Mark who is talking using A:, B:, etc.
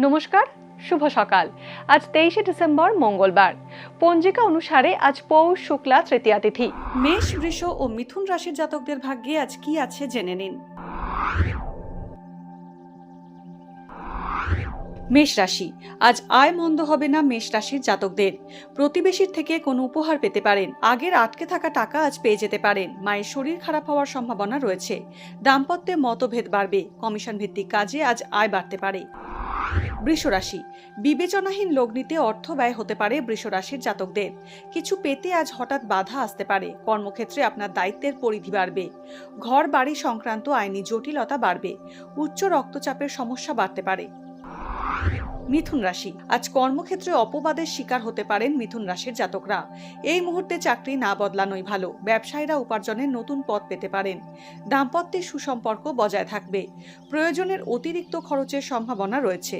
A: নমস্কার, শুভ সকাল। আজ 23শে ডিসেম্বর মঙ্গলবার। পঞ্জিকা অনুসারে আজ পৌষ শুক্লা তৃতীয়া তিথি।
B: মেষ, বৃষ ও মিথুন রাশির জাতকদের ভাগ্যে আজ কি আছে জেনে নিন। মেষ রাশি, আজ আয় মন্দ হবে না মেষ রাশির জাতকদের। প্রতিবেশীর থেকে কোনো উপহার পেতে পারেন। আগের আটকে থাকা টাকা আজ পেয়ে যেতে পারেন। মায়ের শরীর খারাপ হওয়ার সম্ভাবনা রয়েছে। দাম্পত্যে মতভেদ বাড়বে। কমিশন ভিত্তিক কাজে আজ আয় বাড়তে পারে। বৃষ রাশি, বিবেচনাহীন লগ্নিতে অর্থ ব্যয় হতে পারে বৃষ রাশির জাতকদের। কিছু পেতে আজ হঠাৎ বাধা আসতে পারে। কর্মক্ষেত্রে আপনার দায়িত্বের পরিধি বাড়বে। ঘর বাড়ি সংক্রান্ত আইনি জটিলতা বাড়বে। উচ্চ রক্তচাপের সমস্যা বাড়তে পারে। মিথুন রাশি, আজ কর্মক্ষেত্রে অপবাদের শিকার হতে পারেন মিথুন রাশির জাতকরা। এই মুহূর্তে চাকরি না বদলানোই ভালো। ব্যবসায়ীরা উপার্জনের নতুন পথ পেতে পারেন। দাম্পত্যে সুসম্পর্ক বজায় থাকবে। প্রয়োজনের অতিরিক্ত খরচের সম্ভাবনা রয়েছে।